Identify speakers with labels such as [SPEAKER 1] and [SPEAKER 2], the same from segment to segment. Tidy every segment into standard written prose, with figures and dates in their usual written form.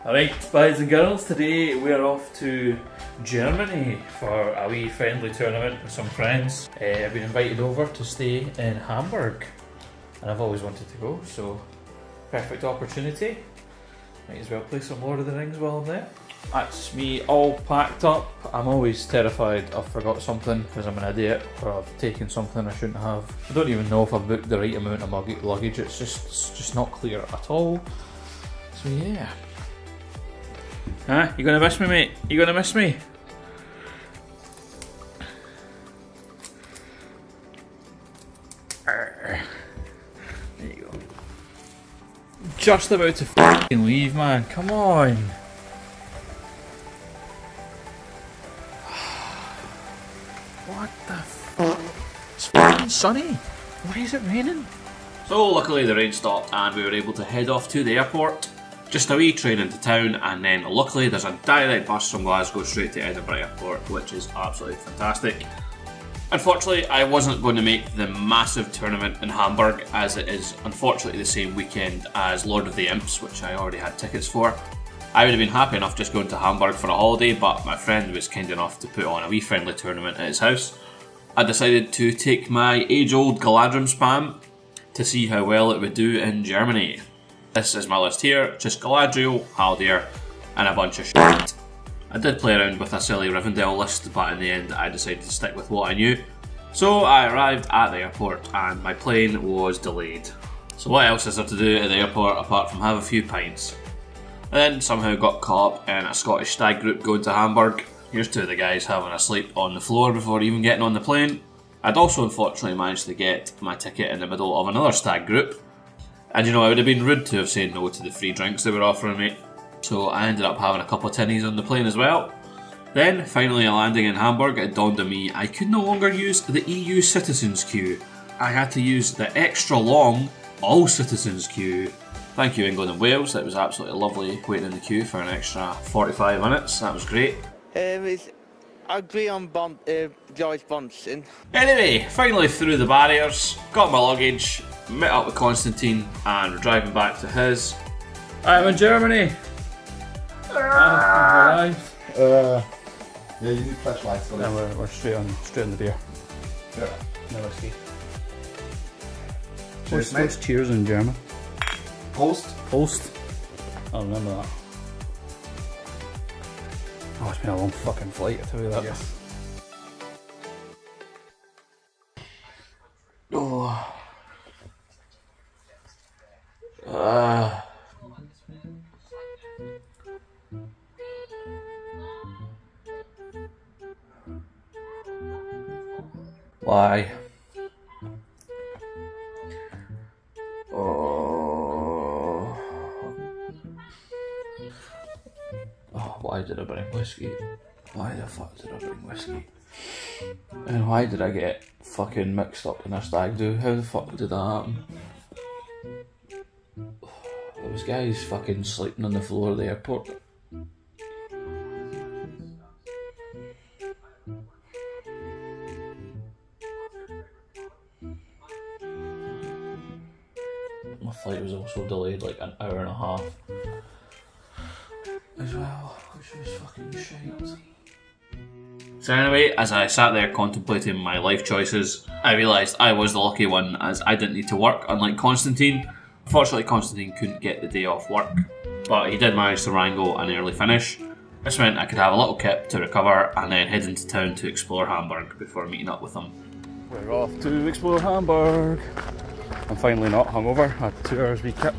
[SPEAKER 1] Alright, boys and girls, today we're off to Germany for a wee friendly tournament with some friends. I've been invited over to stay in Hamburg and I've always wanted to go, so perfect opportunity. Might as well play some Lord of the Rings while I'm there. That's me all packed up. I'm always terrified I've forgot something because I'm an idiot or I've taken something I shouldn't have. I don't even know if I've booked the right amount of luggage, it's just not clear at all. So yeah. Huh? You gonna miss me, mate? You gonna miss me? There you go. Just about to f***ing leave, man. Come on. What the f***? It's f***ing sunny. Why is it raining? So luckily the rain stopped and we were able to head off to the airport. Just a wee train into town, and then luckily there's a direct bus from Glasgow straight to Edinburgh Airport, which is absolutely fantastic. Unfortunately, I wasn't going to make the massive tournament in Hamburg, as it is unfortunately the same weekend as Lord of the Imps, which I already had tickets for. I would have been happy enough just going to Hamburg for a holiday, but my friend was kind enough to put on a wee friendly tournament at his house. I decided to take my age-old Galadrim spam to see how well it would do in Germany. This is my list here, just Galadriel, Haldir, and a bunch of shit. I did play around with a silly Rivendell list, but in the end I decided to stick with what I knew. So I arrived at the airport and my plane was delayed. So what else is there to do at the airport apart from have a few pints? I then somehow got caught up in a Scottish stag group going to Hamburg. Here's two of the guys having a sleep on the floor before even getting on the plane. I'd also unfortunately managed to get my ticket in the middle of another stag group. And you know, I would have been rude to have said no to the free drinks they were offering me. So I ended up having a couple of tinnies on the plane as well. Then, finally landing in Hamburg, it dawned on me I could no longer use the EU citizens queue. I had to use the extra long all citizens queue. Thank you England and Wales, that was absolutely lovely waiting in the queue for an extra 45 minutes, that was great.
[SPEAKER 2] I agree on George Bonson.
[SPEAKER 1] Anyway, finally through the barriers, got my luggage, met up with Constantine and we're driving back to his. I'm in Germany! I've arrived.
[SPEAKER 3] Yeah, you need flashlights for this.
[SPEAKER 1] No, we're straight on the beer.
[SPEAKER 3] Yeah.
[SPEAKER 1] No whiskey.
[SPEAKER 3] Cheers, mate.
[SPEAKER 1] What's cheers in German?
[SPEAKER 3] Post.
[SPEAKER 1] Post. I'll remember that. Oh, it's been a long fucking flight, I tell you that.
[SPEAKER 3] Yes.
[SPEAKER 1] Oh. Why? Oh. Oh, why did I bring whiskey? Why the fuck did I bring whiskey? And why did I get fucking mixed up in a stag do? How the fuck did that happen? There was guys fucking sleeping on the floor of the airport. My flight was also delayed like an hour and a half as well, which was fucking shite. So anyway, as I sat there contemplating my life choices, I realised I was the lucky one as I didn't need to work, unlike Constantine. Unfortunately, Constantine couldn't get the day off work, but he did manage to wrangle an early finish. This meant I could have a little kip to recover and then head into town to explore Hamburg before meeting up with him. We're off to explore Hamburg. I'm finally not hungover. I had 2 hours wee kip.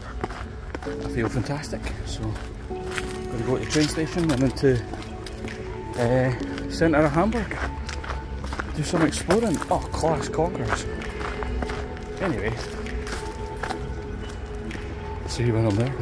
[SPEAKER 1] I feel fantastic, so I'm going to go to the train station and into centre of Hamburg. Do some exploring. Oh, class conkers. Anyway. See you when I'm there.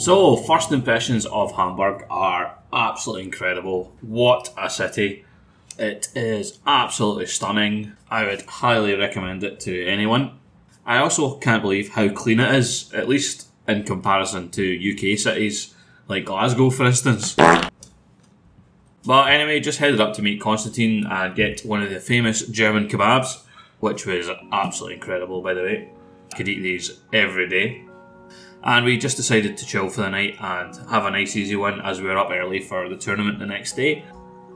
[SPEAKER 1] So, first impressions of Hamburg are absolutely incredible. What a city. It is absolutely stunning. I would highly recommend it to anyone. I also can't believe how clean it is, at least in comparison to UK cities, like Glasgow for instance. But anyway, just headed up to meet Constantine and get one of the famous German kebabs, which was absolutely incredible by the way. Could eat these every day. And we just decided to chill for the night and have a nice easy one as we were up early for the tournament the next day.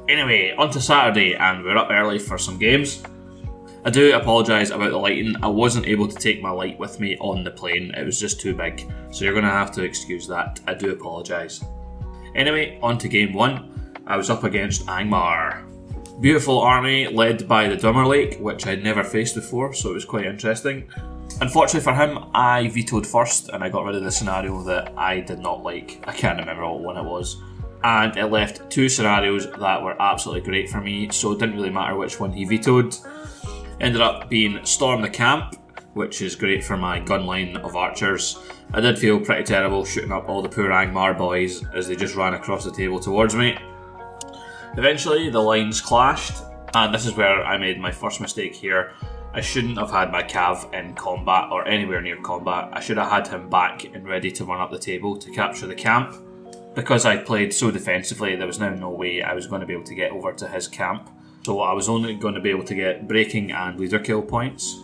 [SPEAKER 1] Anyway, on to Saturday and we're up early for some games. I do apologise about the lighting. I wasn't able to take my light with me on the plane. It was just too big. So you're going to have to excuse that. I do apologise. Anyway, on to game 1. I was up against Angmar. Beautiful army led by the Dummerlake, which I'd never faced before, so it was quite interesting. Unfortunately for him, I vetoed first and I got rid of the scenario that I did not like. I can't remember what one it was. And it left 2 scenarios that were absolutely great for me, so it didn't really matter which one he vetoed. Ended up being Storm the Camp, which is great for my gun line of archers. I did feel pretty terrible shooting up all the poor Angmar boys as they just ran across the table towards me. Eventually the lines clashed, and this is where I made my first mistake here. I shouldn't have had my Cav in combat or anywhere near combat. I should have had him back and ready to run up the table to capture the camp. Because I played so defensively, there was now no way I was going to be able to get over to his camp. So I was only going to be able to get breaking and leader kill points.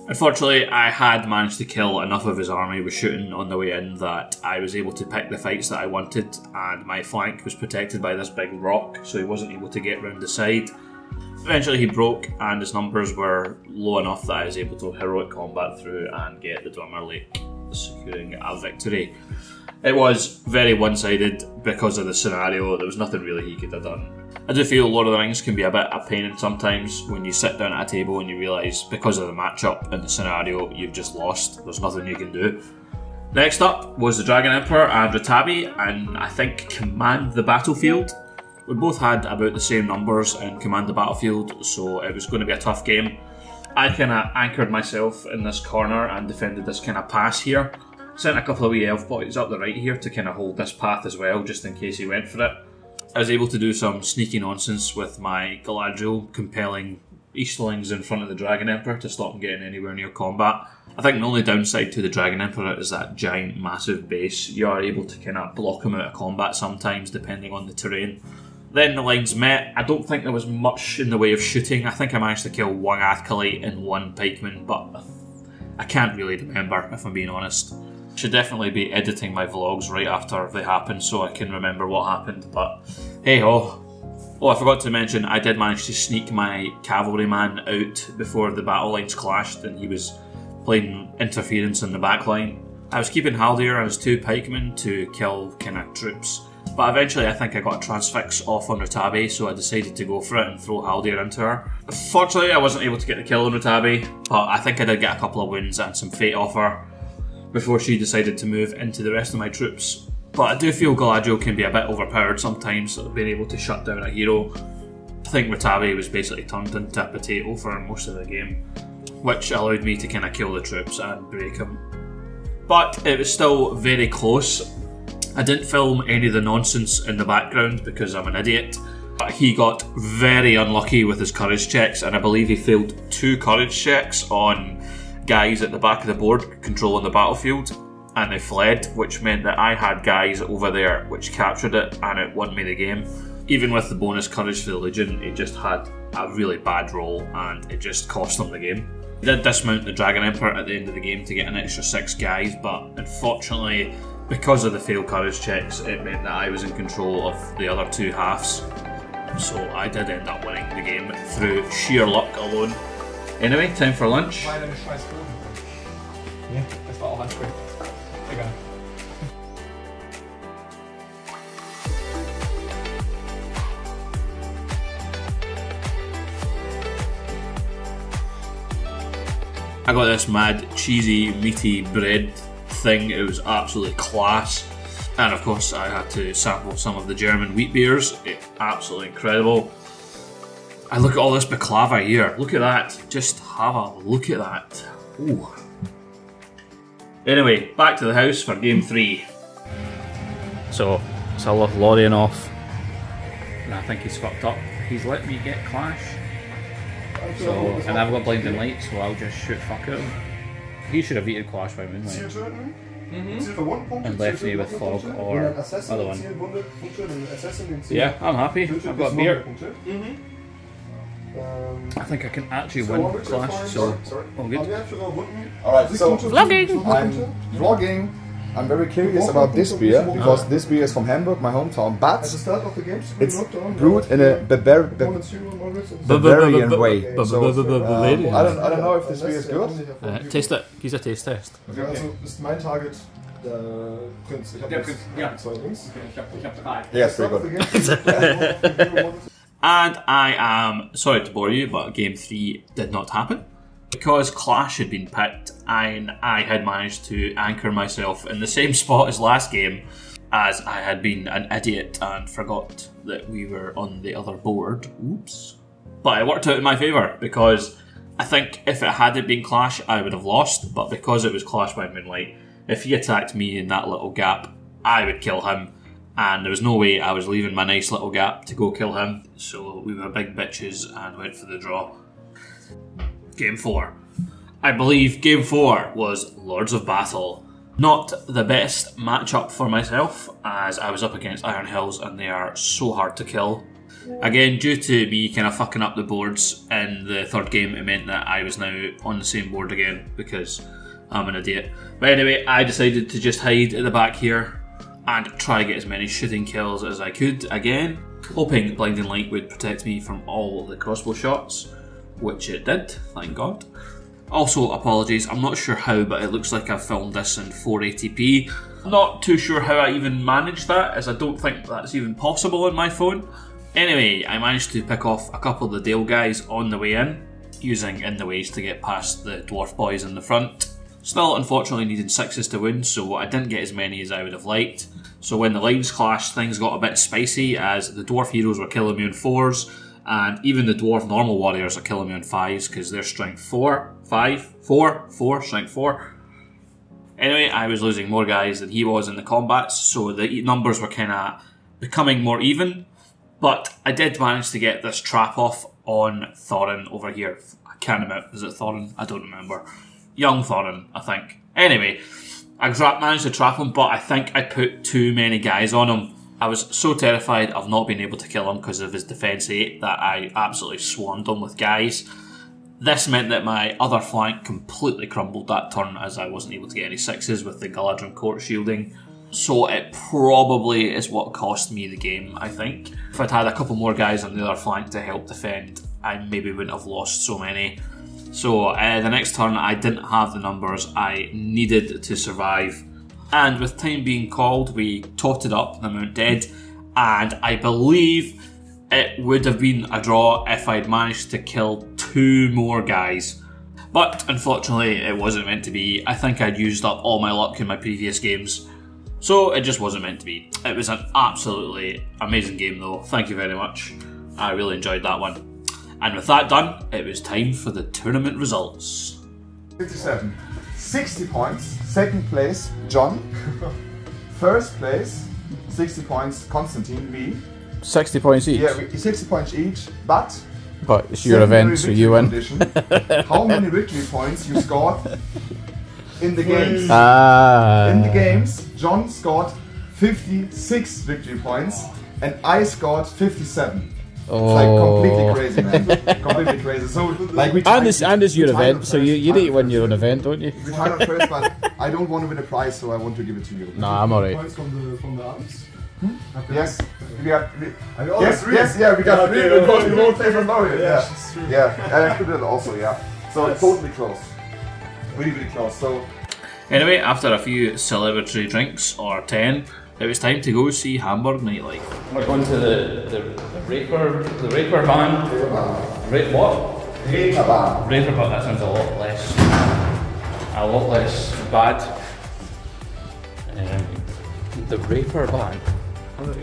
[SPEAKER 1] Unfortunately, I had managed to kill enough of his army with shooting on the way in that I was able to pick the fights that I wanted, and my flank was protected by this big rock, so he wasn't able to get round the side. Eventually he broke and his numbers were low enough that I was able to heroic combat through and get the Dummerlake, securing a victory. It was very one-sided because of the scenario. There was nothing really he could have done. I do feel Lord of the Rings can be a bit a pain sometimes when you sit down at a table and you realise because of the matchup and the scenario you've just lost. There's nothing you can do. Next up was the Dragon Emperor and Ratabi, and I think Command the Battlefield. We both had about the same numbers in Command the Battlefield, so it was going to be a tough game. I kind of anchored myself in this corner and defended this kind of pass here. Sent a couple of wee elf boys up the right here to kind of hold this path as well, just in case he went for it. I was able to do some sneaky nonsense with my Galadriel, compelling Eastlings in front of the Dragon Emperor to stop him getting anywhere near combat. I think the only downside to the Dragon Emperor is that giant, massive base. You are able to kind of block him out of combat sometimes, depending on the terrain. Then the lines met. I don't think there was much in the way of shooting. I think I managed to kill 1 Athkalite and 1 Pikeman, but I can't really remember, if I'm being honest. Should definitely be editing my vlogs right after they happen so I can remember what happened, but hey ho. Oh, I forgot to mention, I did manage to sneak my cavalryman out before the battle lines clashed and he was playing interference in the back line. I was keeping Haldir and his 2 pikemen to kill kind of troops, but eventually I think I got a transfix off on Ratabi, so I decided to go for it and throw Haldir into her. Fortunately I wasn't able to get the kill on Ratabi, but I think I did get a couple of wounds and some fate off her before she decided to move into the rest of my troops. But I do feel Galadriel can be a bit overpowered sometimes, so being able to shut down a hero. I think Ratabi was basically turned into a potato for most of the game, which allowed me to kind of kill the troops and break him. But it was still very close. I didn't film any of the nonsense in the background because I'm an idiot. But he got very unlucky with his courage checks, and I believe he failed 2 courage checks on guys at the back of the board controlling the battlefield, and they fled, which meant that I had guys over there which captured it and it won me the game. Even with the bonus courage for the Legion, he just had a really bad roll and it just cost him the game. He did dismount the Dragon Emperor at the end of the game to get an extra 6 guys, but unfortunately because of the failed courage checks it meant that I was in control of the other 2 halves. So I did end up winning the game through sheer luck alone. Anyway, time for lunch.
[SPEAKER 4] Ja, das war auch ansprechend. Egal.
[SPEAKER 1] I got this mad, cheesy, meaty bread thing. It was absolutely class. And of course, I had to sample some of the German wheat beers. It's absolutely incredible. And look at all this baklava here. Look at that. Just have a look at that. Ooh. Anyway, back to the house for game 3. So it's a Lothlorien off, and I think he's fucked up. He's let me get Clash, so and I've got blinding light, so I'll just shoot fuck at him. He should have eaten Clash by Moonlight. And left me with Fog or other one. Yeah, I'm happy. I've got a beer. I think I can actually win Clash, so all good.
[SPEAKER 3] Alright, so
[SPEAKER 1] Vlogging!
[SPEAKER 3] I'm vlogging. I'm very curious about this beer, because this beer is from Hamburg, my hometown, but it's brewed in a Bavarian way. So, I don't know if this beer is good.
[SPEAKER 1] Taste it. He's a taste test.
[SPEAKER 3] Okay, also ist mein Target der Prinz. Ich habe zwei Links. Ich habe drei. Yes, very good.
[SPEAKER 1] And I am sorry to bore you, but Game 3 did not happen. Because Clash had been picked, and I had managed to anchor myself in the same spot as last game, as I had been an idiot and forgot that we were on the other board. Oops. But it worked out in my favour, because I think if it hadn't been Clash, I would have lost, but because it was Clash by Moonlight, if he attacked me in that little gap, I would kill him, and there was no way I was leaving my nice little gap to go kill him, so we were big bitches and went for the draw. Game 4. I believe Game 4 was Lords of Battle. Not the best matchup for myself, as I was up against Iron Hills and they are so hard to kill. Again, due to me kind of fucking up the boards in the third game, it meant that I was now on the same board again because I'm an idiot. But anyway, I decided to just hide at the back here and try to get as many shooting kills as I could again, hoping Blinding Light would protect me from all the crossbow shots, which it did, thank God. Also, apologies, I'm not sure how, but it looks like I've filmed this in 480p. Not too sure how I even managed that, as I don't think that's even possible on my phone. Anyway, I managed to pick off a couple of the Dale guys on the way in, using in the ways to get past the dwarf boys in the front. Still, unfortunately, needed 6s to win, so I didn't get as many as I would have liked. So when the lines clashed, things got a bit spicy, as the dwarf heroes were killing me on 4s, and even the dwarf normal warriors are killing me on 5s because they're strength 4, 5, 4, 4, strength 4. Anyway, I was losing more guys than he was in the combats, so the numbers were kind of becoming more even. But I did manage to get this trap off on Thorin over here. I can't remember, is it Thorin? I don't remember. Young Thorin, I think. Anyway, I managed to trap him, but I think I put too many guys on him. I was so terrified of not being able to kill him because of his defense 8 that I absolutely swarmed him with guys. This meant that my other flank completely crumbled that turn, as I wasn't able to get any 6s with the Galadrim court shielding. So it probably is what cost me the game, I think. If I'd had a couple more guys on the other flank to help defend, I maybe wouldn't have lost so many. So the next turn I didn't have the numbers I needed to survive. And with time being called, we totted up the amount dead, and I believe it would have been a draw if I'd managed to kill 2 more guys. But unfortunately, it wasn't meant to be. I think I'd used up all my luck in my previous games, so it just wasn't meant to be. It was an absolutely amazing game though, thank you very much. I really enjoyed that one. And with that done, it was time for the tournament results.
[SPEAKER 3] 57. 60 points. Second place, John. First place, 60 points, Konstantin V.
[SPEAKER 1] 60 points each?
[SPEAKER 3] Yeah, 60 points each, but
[SPEAKER 1] it's your event, so you win.
[SPEAKER 3] How many victory points you scored in the games? In the games, John scored 56 victory points, and I scored 57. It's like completely crazy, man. Completely crazy. So, like,
[SPEAKER 1] and it's your event, so you need to win your own event, don't you?
[SPEAKER 3] We tied on first, but I don't want to win a prize, so I want to give it to you.
[SPEAKER 1] Nah, I'm alright.
[SPEAKER 4] Points from the arms?
[SPEAKER 3] Yes, we got. We got 3 because we both play from Norway. Yeah, and I included it also. Yeah, so it's totally close, really close. So
[SPEAKER 1] anyway, after a few celebratory drinks or 10. It was time to go see Hamburg nightlife. We're going to the Raper van. What?
[SPEAKER 3] Raper van.
[SPEAKER 1] Raper van. That sounds a lot less bad. The Raper van.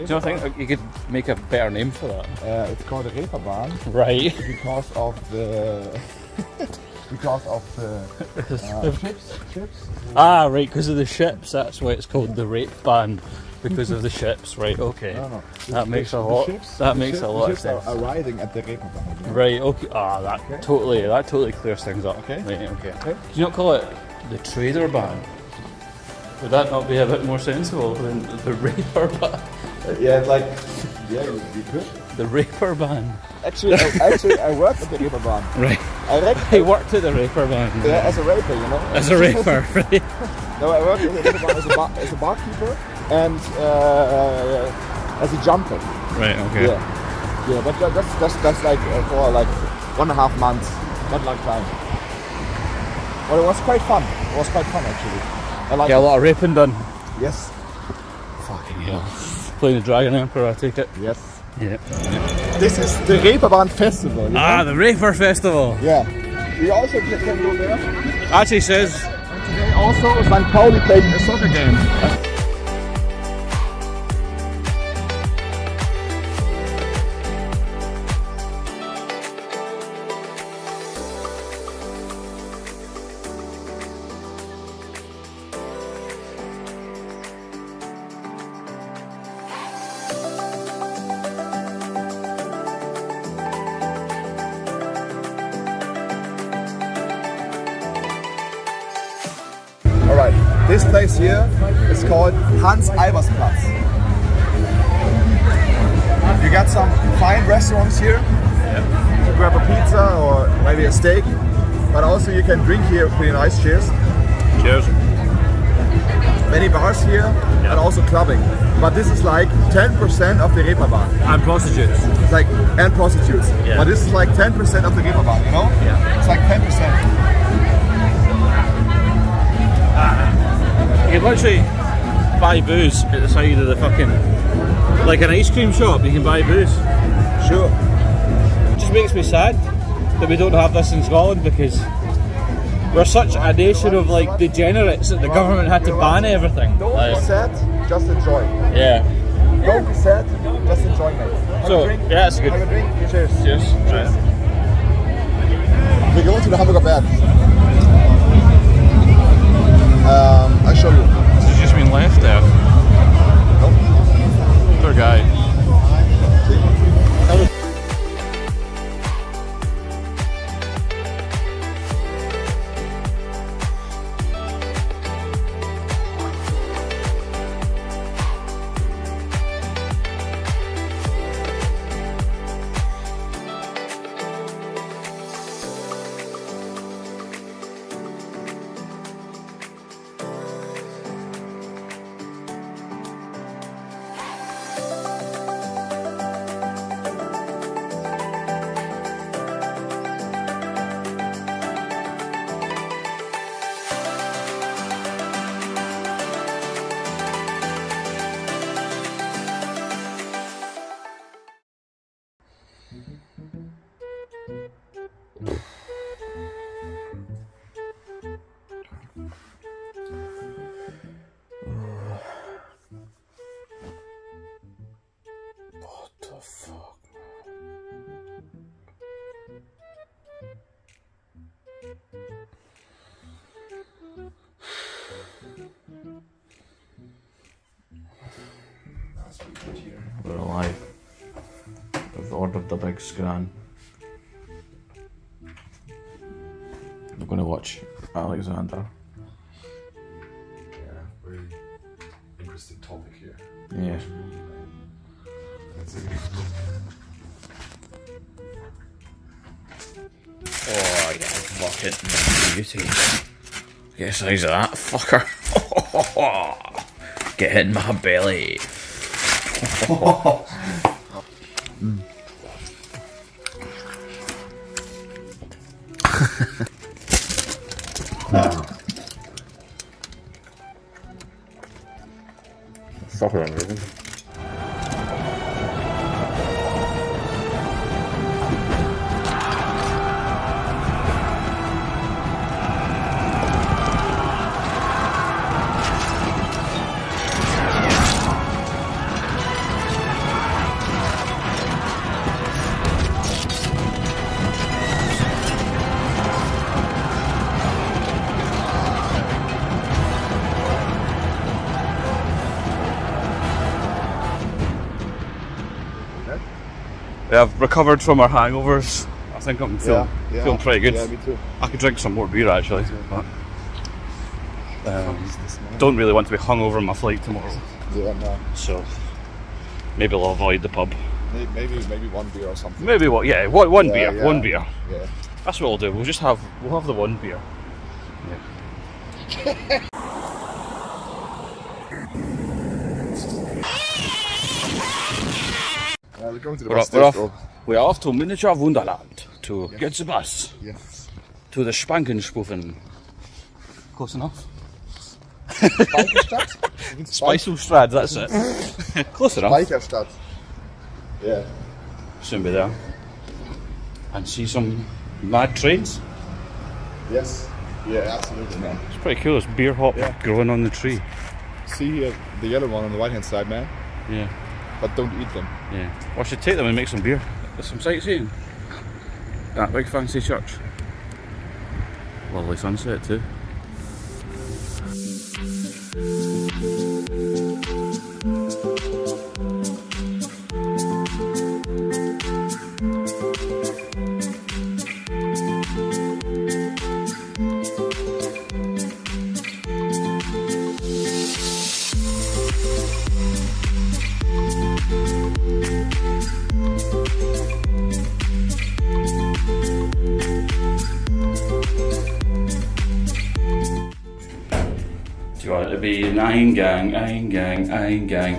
[SPEAKER 1] Do you think you could make a better name for that?
[SPEAKER 3] It's called a Raper van.
[SPEAKER 1] Right.
[SPEAKER 3] Because of the. Ships.
[SPEAKER 1] Ah, right, because of the ships. That's why it's called the rape ban. Because of the ships, right? Okay.
[SPEAKER 3] No.
[SPEAKER 1] That makes a lot. That makes a lot of sense.
[SPEAKER 3] Are riding at the Reeperbahn.
[SPEAKER 1] Right. Okay. Ah, that totally clears things up.
[SPEAKER 3] Okay.
[SPEAKER 1] Right. Okay. Do you not call it the trader ban? Would that not be a bit more sensible than the raper ban?
[SPEAKER 3] Yeah, like you could.
[SPEAKER 1] The raper ban.
[SPEAKER 3] Actually, I worked at the Reeperbahn.
[SPEAKER 1] Right. I worked at the raper ban.
[SPEAKER 3] Yeah, as a raper, you know.
[SPEAKER 1] As a raper, right?
[SPEAKER 3] No, I worked at the Reeperbahn as a barkeeper and as a jumper.
[SPEAKER 1] Right. Okay.
[SPEAKER 3] Yeah, but that's like for like 1.5 months, not a long time. Well, it was quite fun. It was quite fun actually. I like
[SPEAKER 1] a lot of raping done.
[SPEAKER 3] Yes.
[SPEAKER 1] Fucking hell. Playing the Dragon Emperor, I take it.
[SPEAKER 3] Yes.
[SPEAKER 1] Yeah.
[SPEAKER 3] This is the Reeperbahn Festival. You know?
[SPEAKER 1] The Raper Festival.
[SPEAKER 3] Yeah. We also can go there.
[SPEAKER 1] Actually says.
[SPEAKER 3] And today also St. Pauli played a soccer game. Alright, this place here is called Hans Albersplatz. You got some fine restaurants here. You grab a pizza or maybe a steak, but also you can drink here pretty nice. Cheers.
[SPEAKER 1] Cheers.
[SPEAKER 3] Many bars here and also clubbing. But this is like 10% of the Reeperbahn.
[SPEAKER 1] And prostitutes.
[SPEAKER 3] It's like, and prostitutes.
[SPEAKER 1] Yeah.
[SPEAKER 3] But this is like 10% of the Reeperbahn, you know?
[SPEAKER 1] Yeah.
[SPEAKER 3] It's like 10%.
[SPEAKER 1] You can literally buy booze at the side of the fucking, like an ice cream shop, you can buy booze.
[SPEAKER 3] Sure.
[SPEAKER 1] It just makes me sad that we don't have this in Scotland because we're such a nation of like degenerates that the government had to ban everything.
[SPEAKER 3] Don't be sad, just enjoy.
[SPEAKER 1] Yeah.
[SPEAKER 3] Don't be sad, just enjoy, mate. Have a drink.
[SPEAKER 1] Yeah, it's good.
[SPEAKER 3] Have a drink. Cheers.
[SPEAKER 1] Cheers.
[SPEAKER 3] Cheers. We're going to the Hamburger Berg. I'll show you.
[SPEAKER 1] Has he just been left there?
[SPEAKER 3] Nope.
[SPEAKER 1] Poor guy. What the fuck? We're alive. We've ordered the big scran. We're going to watch Alexander.
[SPEAKER 3] Yeah, very interesting topic here.
[SPEAKER 1] Yeah. Oh yeah, fucking beauty. Get the size of that fucker. Get in my belly. Fucker amazing. Yeah, I've recovered from our hangovers. I think I'm feeling pretty good.
[SPEAKER 3] Yeah, me too.
[SPEAKER 1] I could drink some more beer actually, but don't really want to be hungover on my flight tomorrow.
[SPEAKER 3] Yeah, no.
[SPEAKER 1] So maybe I'll avoid the pub.
[SPEAKER 3] Maybe one beer or something.
[SPEAKER 1] Maybe what? Yeah, one beer.
[SPEAKER 3] Yeah.
[SPEAKER 1] One beer.
[SPEAKER 3] Yeah.
[SPEAKER 1] That's what we'll do. We'll have the one beer. Yeah.
[SPEAKER 3] We're going to the bus station.
[SPEAKER 1] We're off to Miniature Wunderland to get the bus.
[SPEAKER 3] Yes.
[SPEAKER 1] To the Spankenspuffen. Close enough.
[SPEAKER 3] Speicherstadt?
[SPEAKER 1] Speiselstrad, that's it. Close enough.
[SPEAKER 3] Speicherstadt. Yeah.
[SPEAKER 1] Soon be there. And see some mad trains.
[SPEAKER 3] Yes. Yeah, absolutely, man.
[SPEAKER 1] It's pretty cool. It's beer hop growing on the tree.
[SPEAKER 3] See here, the yellow one on the right hand side, man.
[SPEAKER 1] Yeah.
[SPEAKER 3] But don't eat them.
[SPEAKER 1] Yeah. Well, I should take them and make some beer. There's some sightseeing. That big fancy church. Lovely sunset too. Do you want it to be an Eingang, Eingang, Eingang?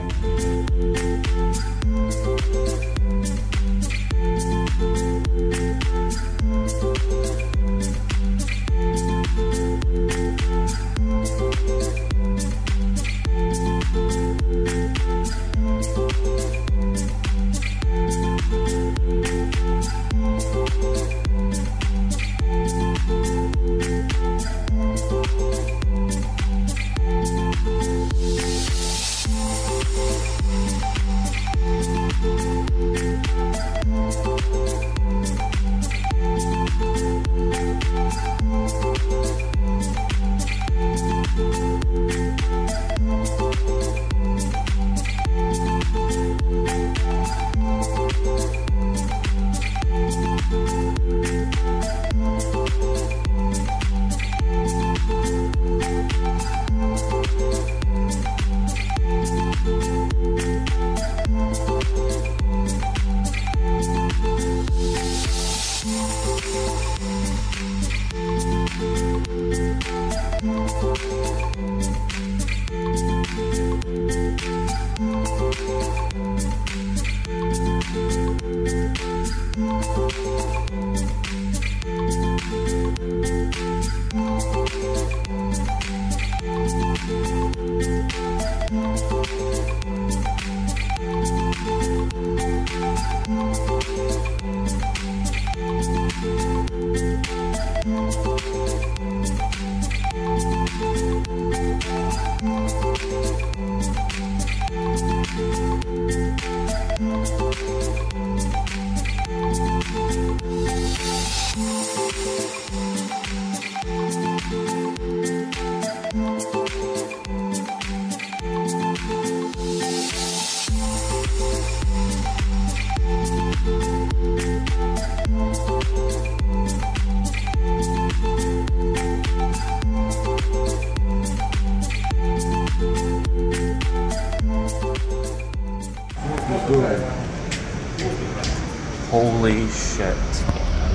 [SPEAKER 1] Holy shit.
[SPEAKER 3] I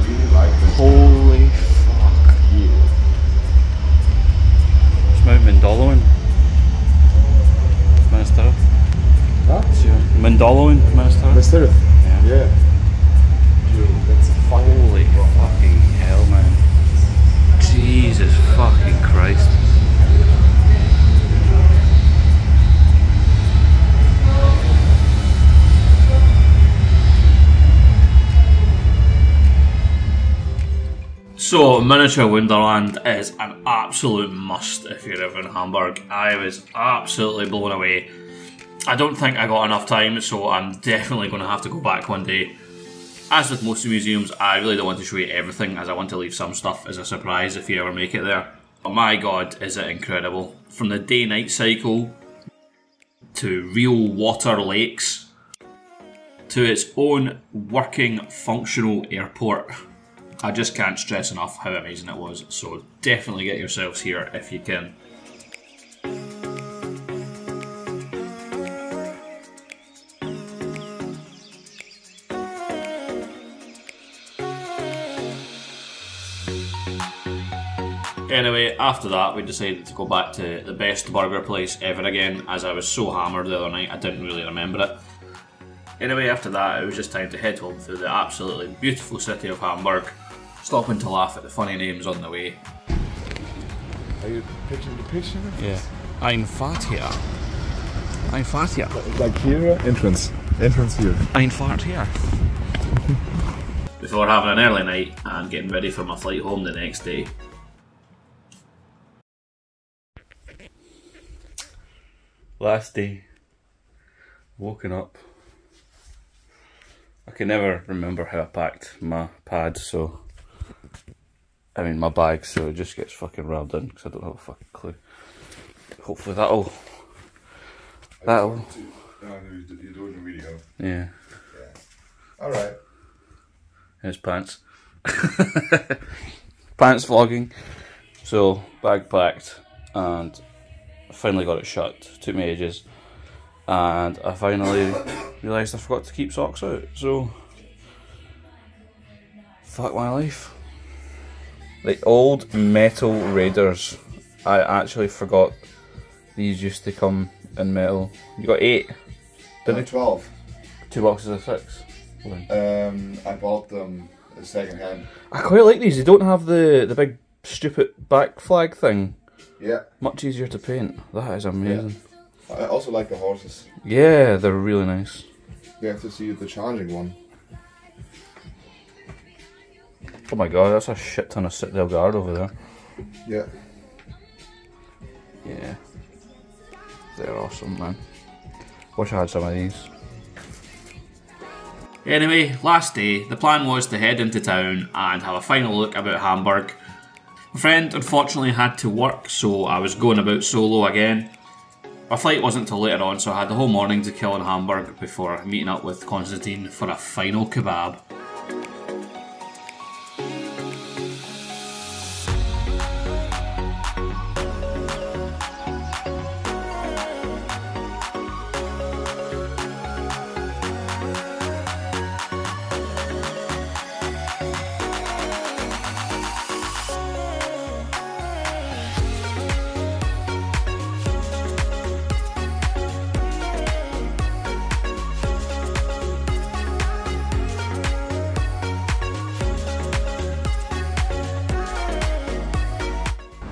[SPEAKER 3] really like this.
[SPEAKER 1] Holy fuck.
[SPEAKER 3] Yeah.
[SPEAKER 1] It's Mount Mindolowen. Minister.
[SPEAKER 3] Huh?
[SPEAKER 1] Mindolowen, Minister.
[SPEAKER 3] Mr.
[SPEAKER 1] Yeah.
[SPEAKER 3] Yeah. Dude, that's
[SPEAKER 1] Holy fucking hell, man. Jesus fucking Christ. So, Miniature Wonderland is an absolute must if you're ever in Hamburg. I was absolutely blown away. I don't think I got enough time, so I'm definitely going to have to go back one day. As with most museums, I really don't want to show you everything, as I want to leave some stuff as a surprise if you ever make it there. But my god, is it incredible. From the day-night cycle, to real water lakes, to its own working, functional airport. I just can't stress enough how amazing it was, so definitely get yourselves here if you can. Anyway, after that we decided to go back to the best burger place ever again, as I was so hammered the other night I didn't really remember it. Anyway, after that it was just time to head home through the absolutely beautiful city of Hamburg, stopping to laugh at the funny names on the way.
[SPEAKER 3] Are you picturing the picture?
[SPEAKER 1] Yeah. Ein fart hier. Ein fart hier.
[SPEAKER 3] Like here? Entrance. Entrance here.
[SPEAKER 1] Ein fart hier. Before having an early night and getting ready for my flight home the next day. Last day. Woken up. I can never remember how I packed my pad, so I mean my bag, so it just gets fucking rammed in because I don't have a fucking clue. Hopefully that'll. No, you're doing a video. Yeah.
[SPEAKER 3] Alright.
[SPEAKER 1] Here's pants. Pants vlogging. So bag packed, and I finally got it shut. Took me ages. And I finally realised I forgot to keep socks out, so fuck my life. The old metal Raiders, I actually forgot these used to come in metal. You got 8? Didn't you?
[SPEAKER 3] 12.
[SPEAKER 1] 2 boxes of 6.
[SPEAKER 3] I bought them second hand.
[SPEAKER 1] I quite like these, they don't have the big stupid back flag thing.
[SPEAKER 3] Yeah.
[SPEAKER 1] Much easier to paint, that is amazing.
[SPEAKER 3] Yeah. I also like the horses.
[SPEAKER 1] Yeah, they're really nice.
[SPEAKER 3] You have to see the charging one.
[SPEAKER 1] Oh my god, that's a shit ton of Citadel Guard over there.
[SPEAKER 3] Yeah.
[SPEAKER 1] Yeah. They're awesome, man. Wish I had some of these. Anyway, last day, the plan was to head into town and have a final look about Hamburg. My friend unfortunately had to work, so I was going about solo again. My flight wasn't till later on, so I had the whole morning to kill in Hamburg before meeting up with Constantine for a final kebab.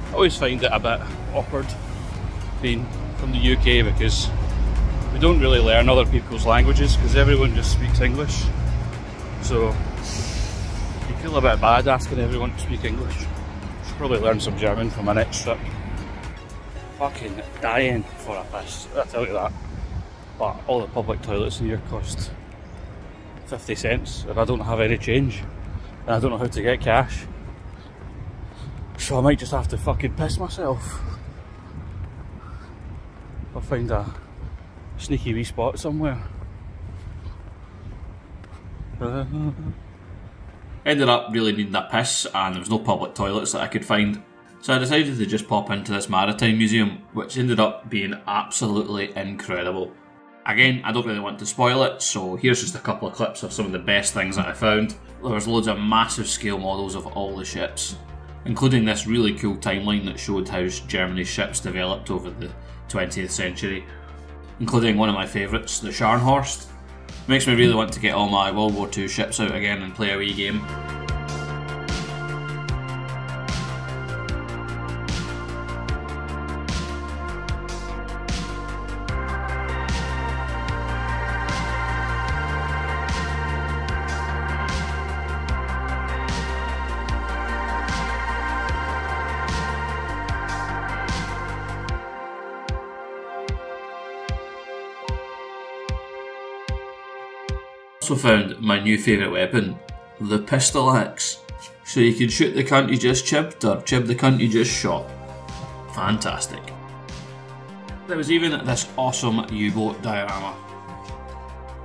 [SPEAKER 1] I always find it a bit awkward being from the UK because we don't really learn other people's languages because everyone just speaks English. So you feel a bit bad asking everyone to speak English. Should probably learn some German for my next trip. Fucking dying for a piss, I tell you that. But all the public toilets in here cost 50 cents and I don't have any change. And I don't know how to get cash. So I might just have to fucking piss myself. I'll find a sneaky wee spot somewhere. Ended up really needing a piss and there was no public toilets that I could find. So I decided to just pop into this maritime museum, which ended up being absolutely incredible. Again, I don't really want to spoil it, so here's just a couple of clips of some of the best things that I found. There was loads of massive scale models of all the ships, including this really cool timeline that showed how Germany's ships developed over the 20th century, including one of my favourites, the Scharnhorst. Makes me really want to get all my World War II ships out again and play a wee game. Also found my new favourite weapon, the pistol axe. So you can shoot the cunt you just chibbed or chib the cunt you just shot. Fantastic. There was even this awesome U-boat diorama.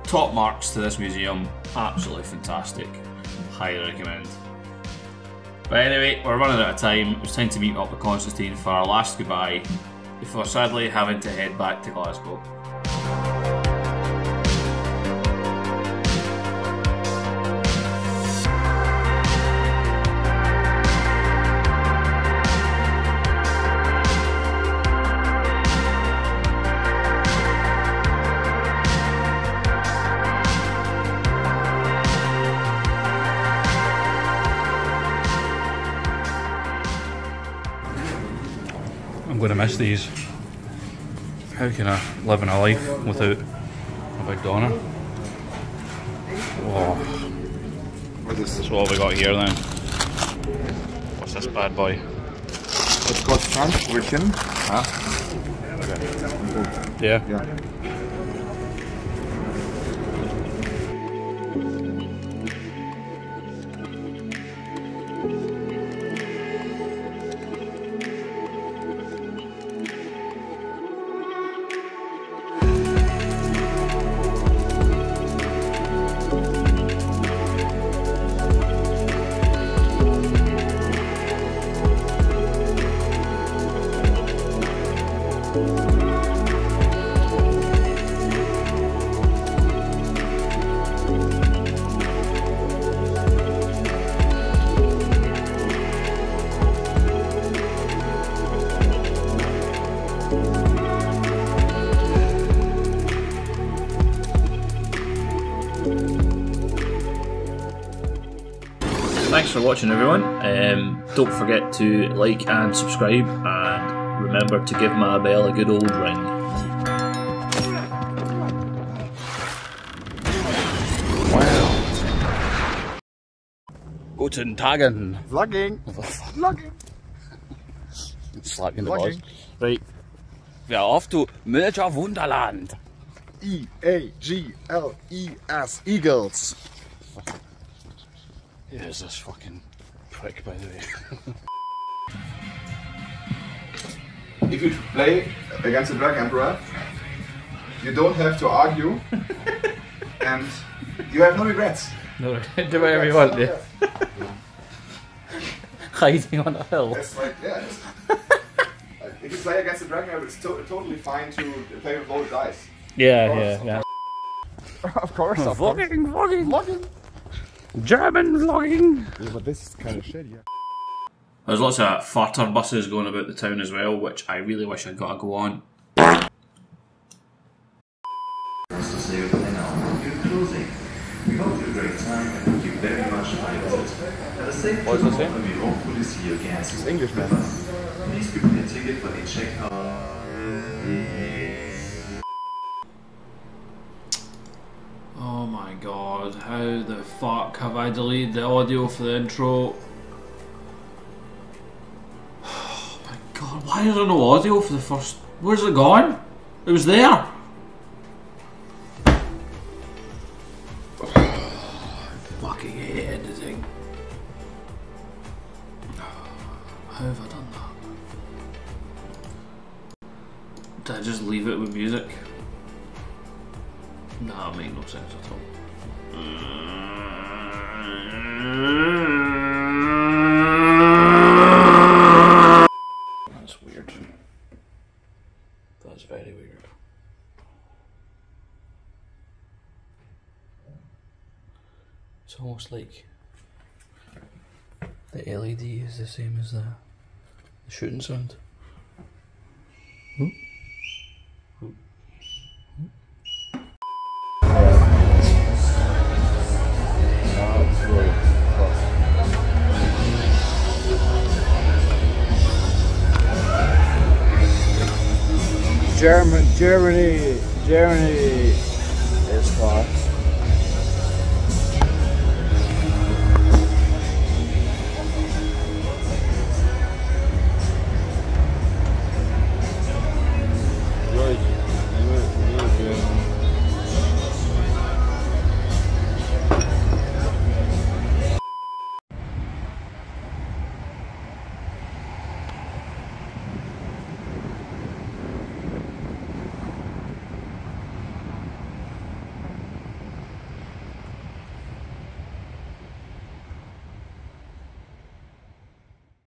[SPEAKER 1] top marks to this museum. Absolutely fantastic. Highly recommend. But anyway, we're running out of time. It was time to meet up with Constantine for our last goodbye before sadly having to head back to Glasgow.
[SPEAKER 5] I'm going to miss these. How can I live in a life without a big Donna? Oh. So what have we got here then? What's this bad boy?
[SPEAKER 3] It's called Franzbrötchen.
[SPEAKER 5] Huh?
[SPEAKER 3] Yeah.
[SPEAKER 5] Yeah.
[SPEAKER 1] Thanks for watching, everyone. Don't forget to like and subscribe, and remember to give my bell a good old ring.
[SPEAKER 5] Wow. Guten Tagen.
[SPEAKER 3] Vlogging. Vlogging.
[SPEAKER 5] Slap you in the balls. Right. Wir off to Miniature Wunderland.
[SPEAKER 3] E-A-G-L-E-S. Eagles.
[SPEAKER 5] Here's this fucking prick, by the way.
[SPEAKER 3] If you play against the Drag Emperor, you don't have to argue, and you have no regrets.
[SPEAKER 5] No, do whatever you want, yeah. Hiding on a hill.
[SPEAKER 3] It's like, yeah. If you play against the Drag Emperor, it's totally fine to play with loaded dice.
[SPEAKER 5] Yeah.
[SPEAKER 3] Of course.
[SPEAKER 5] Vlogging. German vlogging.
[SPEAKER 3] Yeah, but this is kind of shit, yeah.
[SPEAKER 1] There's lots of farter buses going about the town as well, which I really wish I got to go on.
[SPEAKER 6] Nice to see you now. You're closing. We hope you had a great time and thank you very much for your visit. At the same time, we hopefully see you again.
[SPEAKER 3] It's English, man.
[SPEAKER 6] Please prepare a ticket for the checkout.
[SPEAKER 1] Oh my god, how the fuck have I deleted the audio for the intro? Oh my god, why is there no audio for the first... Where's it gone? It was there! Fucking hate editing. How have I done that? Did I just leave it with music? That makes no sense at all. That's weird. That's very weird. It's almost like the LED is the same as the shooting sound.
[SPEAKER 7] Germany.